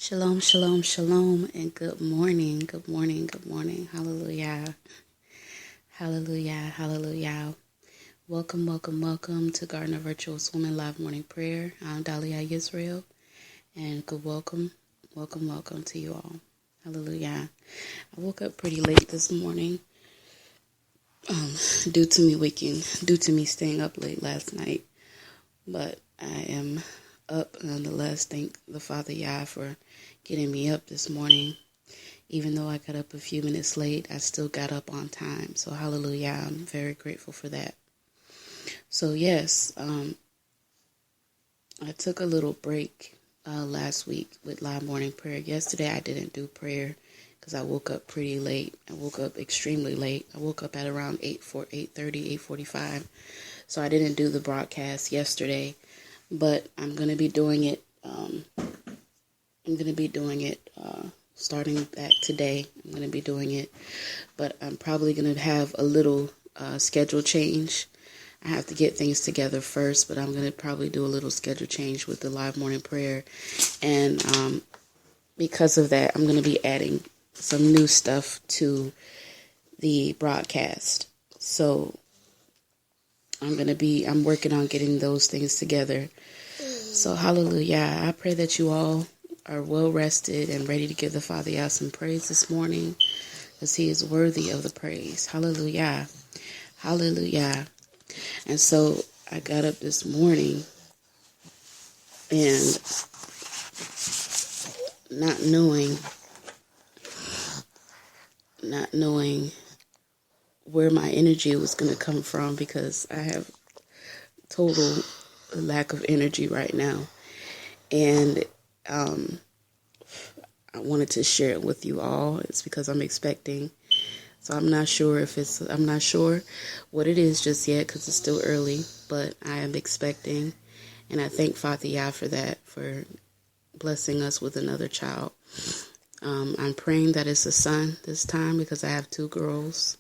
Shalom, shalom, shalom, and good morning, good morning, good morning. Hallelujah, hallelujah, hallelujah. Welcome, welcome, welcome to Garden of Virtuous Women Live Morning Prayer. I'm Dahlia Israel, and good welcome, welcome, welcome to you all. Hallelujah. I woke up pretty late this morning, due to me staying up late last night, but I am up nonetheless. Thank the Father Yah for getting me up this morning. Even though I got up a few minutes late, I still got up on time. So hallelujah, I'm very grateful for that. So yes, I took a little break last week with live morning prayer. Yesterday I didn't do prayer because I woke up pretty late. I woke up extremely late. I woke up at around 8:45. So I didn't do the broadcast yesterday, but I'm going to be doing it. Starting back today. I'm going to be doing it, but I'm probably going to have a little schedule change. I have to get things together first, but I'm going to probably do a little schedule change with the live morning prayer. And because of that, I'm going to be adding some new stuff to the broadcast. So I'm working on getting those things together. So hallelujah. I pray that you all are well rested and ready to give the Father Yah some praise this morning, because he is worthy of the praise. Hallelujah. Hallelujah. And so I got up this morning and not knowing where my energy was going to come from, because I have total lack of energy right now. And I wanted to share it with you all. It's because I'm expecting. So I'm not sure what it is just yet, because it's still early, but I am expecting. And I thank Father Yah for that, for blessing us with another child. I'm praying that it's a son this time, because I have two girls.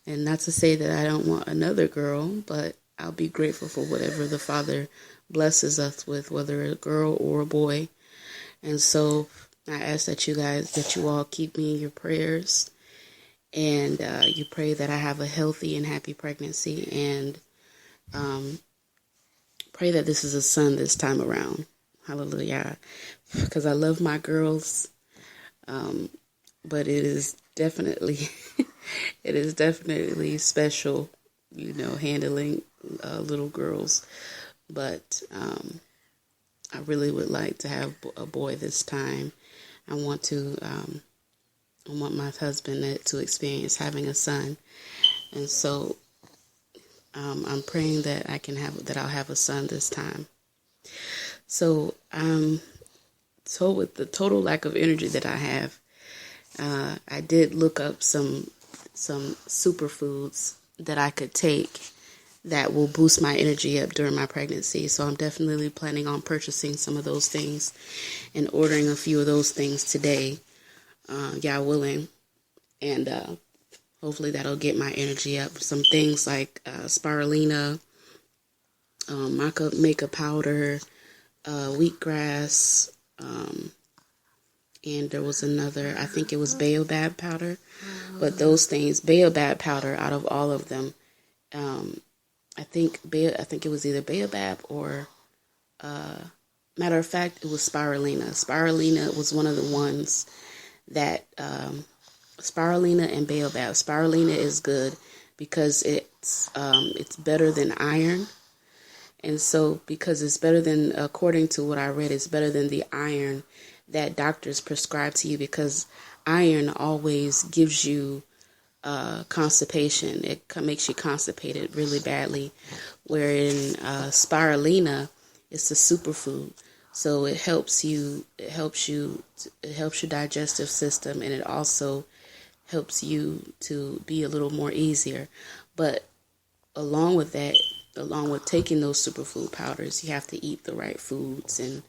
And not to say that I don't want another girl, but I'll be grateful for whatever the Father blesses us with, whether a girl or a boy. And so I ask that you all keep me in your prayers, and you pray that I have a healthy and happy pregnancy, and pray that this is a son this time around. Hallelujah. Because I love my girls, but it is definitely special, handling little girls. But I really would like to have a boy this time. I want my husband to experience having a son, and so I'm praying that I'll have a son this time. So with the total lack of energy that I have, I did look up some superfoods that I could take that will boost my energy up during my pregnancy. So I'm definitely planning on purchasing some of those things and ordering a few of those things today, Yah willing. And hopefully that'll get my energy up. Some things like spirulina, maca powder, wheatgrass, and there was another, I think it was baobab powder. But those things, baobab powder, out of all of them, I think it was either baobab or, matter of fact, it was spirulina. Spirulina was one of the ones that, spirulina and baobab. Spirulina is good because it's better than iron. And so, because it's better than, according to what I read, it's better than the iron that doctors prescribe to you, because iron always gives you constipation. It makes you constipated really badly. Wherein spirulina is a superfood, so it helps your digestive system, and it also helps you to be a little more easier. But along with taking those superfood powders, you have to eat the right foods and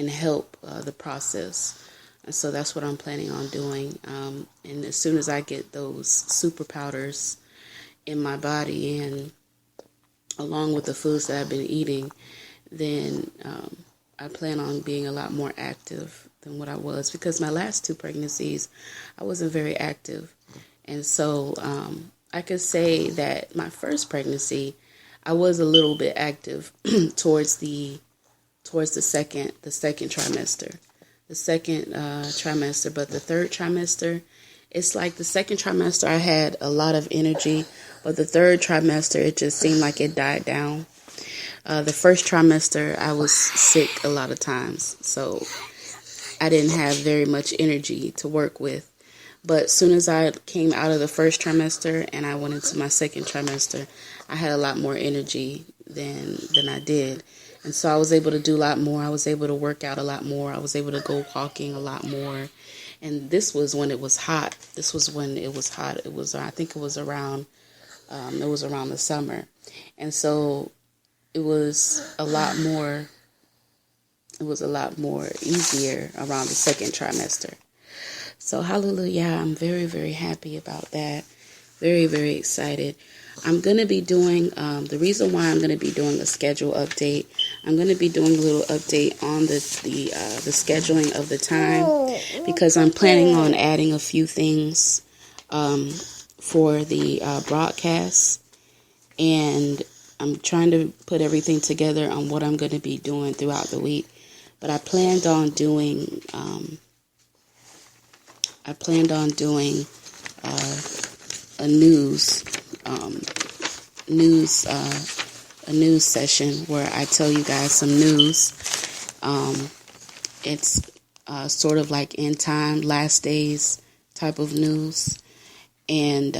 help the process. And so that's what I'm planning on doing. And as soon as I get those super powders in my body, and along with the foods that I've been eating, then I plan on being a lot more active than what I was, because my last two pregnancies, I wasn't very active. And so I could say that my first pregnancy, I was a little bit active towards the second trimester. The second trimester, but the third trimester, it's like the second trimester I had a lot of energy, but the third trimester it just seemed like it died down. The first trimester I was sick a lot of times, so I didn't have very much energy to work with. But as soon as I came out of the first trimester and I went into my second trimester, I had a lot more energy than I did. And so I was able to do a lot more. I was able to work out a lot more. I was able to go walking a lot more. And this was when it was hot. This was when it was hot. It was, I think it was around the summer. And so it was a lot more easier around the second trimester. So hallelujah, I'm very, very happy about that. Very, very excited. I'm going to be doing, the reason why I'm going to be doing a schedule update, I'm going to be doing a little update on the scheduling of the time, because I'm planning on adding a few things for the broadcast, and I'm trying to put everything together on what I'm going to be doing throughout the week. But I planned on doing a news session where I tell you guys some news. It's sort of like end time, last days type of news, and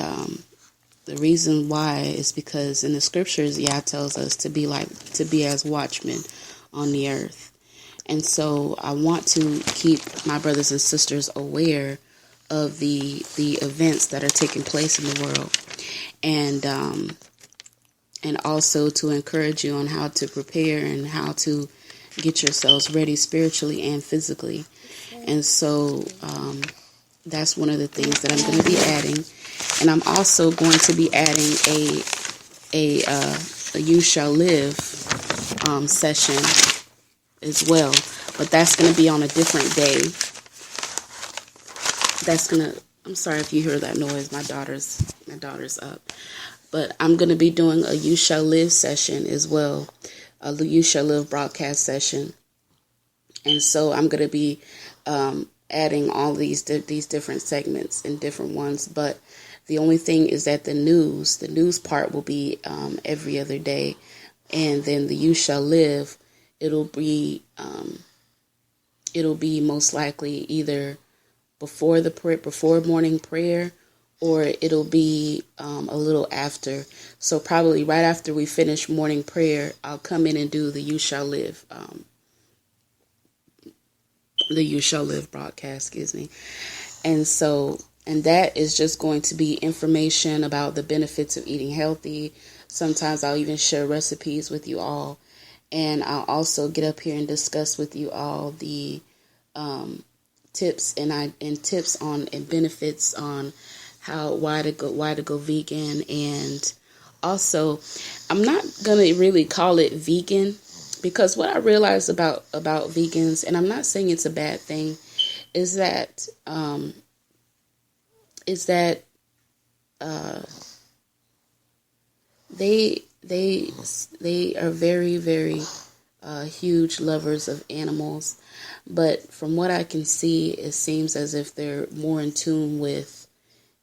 the reason why is because in the scriptures, Yah tells us to be as watchmen on the earth. And so I want to keep my brothers and sisters aware of the events that are taking place in the world, and also to encourage you on how to prepare and how to get yourselves ready spiritually and physically. And so that's one of the things that I'm going to be adding. And I'm also going to be adding a You Shall Live session as well. But that's going to be on a different day. I'm sorry if you hear that noise. My daughter's up. But I'm going to be doing a You Shall Live session as well. A You Shall Live broadcast session. And so I'm going to be adding all these different segments and different ones. But the only thing is that the news part will be every other day. And then the You Shall Live, it'll be most likely either before morning prayer, or it'll be a little after. So probably right after we finish morning prayer, I'll come in and do the You Shall Live, broadcast, excuse me. And that is just going to be information about the benefits of eating healthy. Sometimes I'll even share recipes with you all. And I'll also get up here and discuss with you all the tips and tips on and benefits on why to go vegan. And also, I'm not gonna really call it vegan, because what I realized about vegans, and I'm not saying it's a bad thing, is that they are very, very huge lovers of animals. But from what I can see, it seems as if they're more in tune with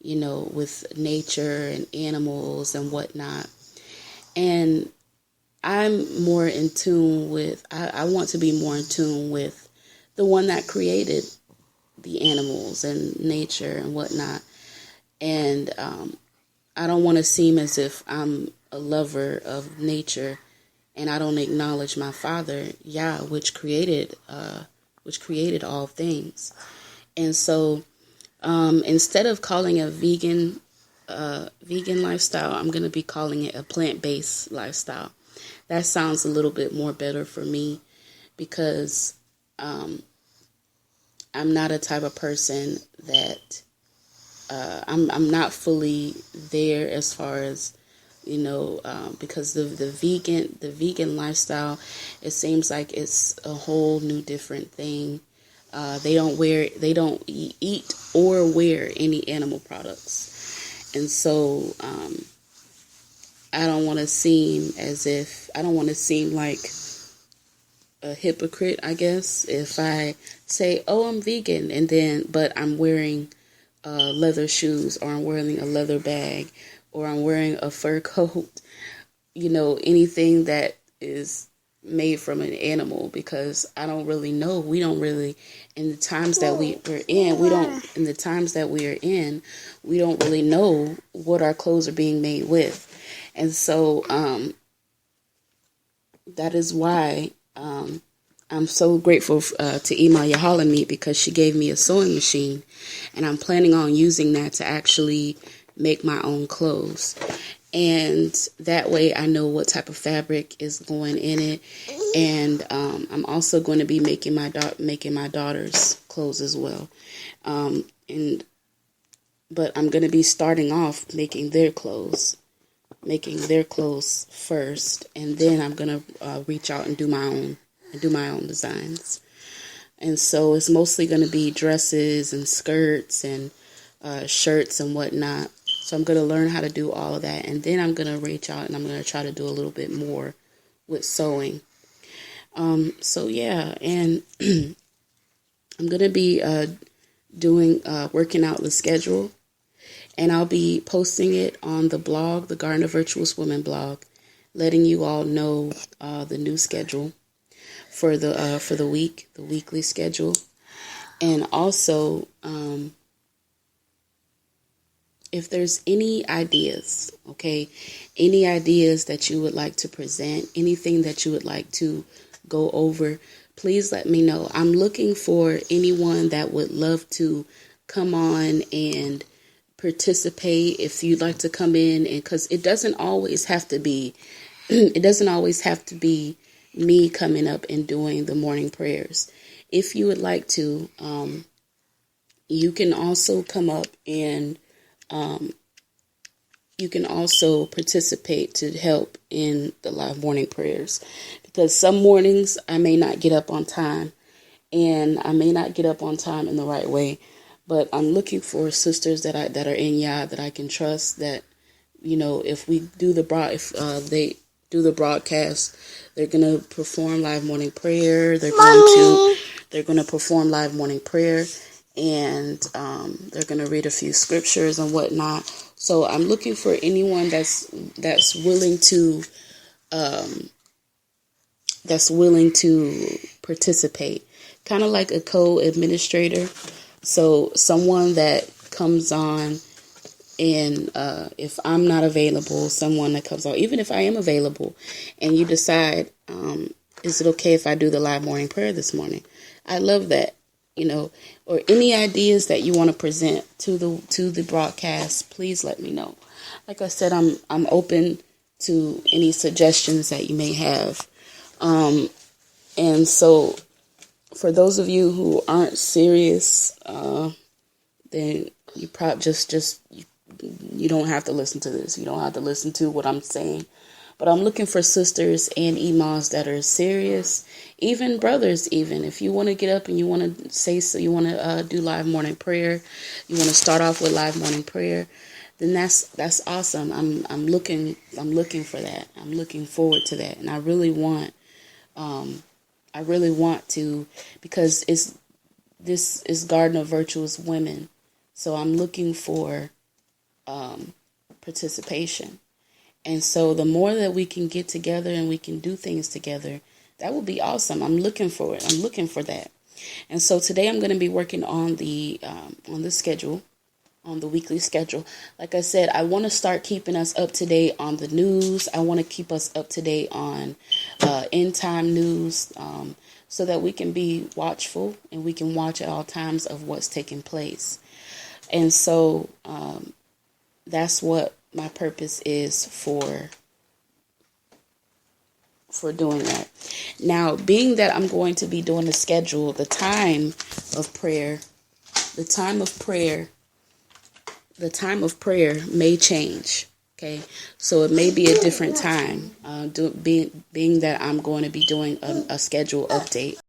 nature and animals and whatnot. And I'm more in tune with, I want to be more in tune with the one that created the animals and nature and whatnot. And I don't want to seem as if I'm a lover of nature and I don't acknowledge my Father, Yah, which created all things. And so instead of calling it a vegan lifestyle, I'm going to be calling it a plant-based lifestyle. That sounds a little bit more better for me, because I'm not a type of person that I'm not fully there as far as because the vegan lifestyle, it seems like it's a whole new different thing. They don't eat or wear any animal products. And so I don't want to seem like a hypocrite, I guess, if I say, oh, I'm vegan, but I'm wearing leather shoes, or I'm wearing a leather bag, or I'm wearing a fur coat, anything that is made from an animal, because I don't really know. We don't really, in the times that we are in, we don't really know what our clothes are being made with. And so that is why I'm so grateful to Ima Yahalami, because she gave me a sewing machine, and I'm planning on using that to actually make my own clothes. And that way I know what type of fabric is going in it. And I'm also going to be making my daughter's clothes as well. But I'm going to be starting off making their clothes first, and then I'm going to reach out and do my own designs. And so it's mostly going to be dresses and skirts and shirts and whatnot. So I'm going to learn how to do all of that, and then I'm going to reach out and I'm going to try to do a little bit more with sewing. So yeah, and I'm going to be working out the schedule, and I'll be posting it on the blog, the Garden of Virtuous Women blog, letting you all know the new schedule for the week, the weekly schedule. And also, if there's any ideas that you would like to present, anything that you would like to go over, please let me know. I'm looking for anyone that would love to come on and participate. If you'd like to come in, and because it doesn't always have to be me coming up and doing the morning prayers. If you would like to, you can also come up and you can also participate to help in the live morning prayers, because some mornings I may not get up on time, and I may not get up on time in the right way, but I'm looking for sisters that are in Yah that I can trust, that if they do the broadcast, they're gonna perform live morning prayer. They're gonna perform live morning prayer, and they're gonna read a few scriptures and whatnot. So I'm looking for anyone that's willing to participate, kind of like a co-administrator. So someone that comes on, and if I'm not available, someone that comes on, even if I am available, and you decide, is it okay if I do the live morning prayer this morning? I love that, or any ideas that you want to present to the broadcast, please let me know. Like I said, I'm open to any suggestions that you may have. And so for those of you who aren't serious, then you probably you don't have to listen to this. You don't have to listen to what I'm saying. But I'm looking for sisters and imams that are serious, even brothers. Even if you want to get up and you want to you want to do live morning prayer, you want to start off with live morning prayer, then that's awesome. I'm looking for that. I'm looking forward to that, and I really want to, because this is Garden of Virtuous Women, so I'm looking for participation. And so the more that we can get together and we can do things together, that would be awesome. I'm looking for it. I'm looking for that. And so today I'm going to be working on the schedule, on the weekly schedule. Like I said, I want to start keeping us up to date on the news. I want to keep us up to date on end time news, so that we can be watchful and we can watch at all times of what's taking place. And so that's what my purpose is for doing that. Now, being that I'm going to be doing the schedule, the time of prayer may change. Okay, so it may be a different time. Being that I'm going to be doing a schedule update.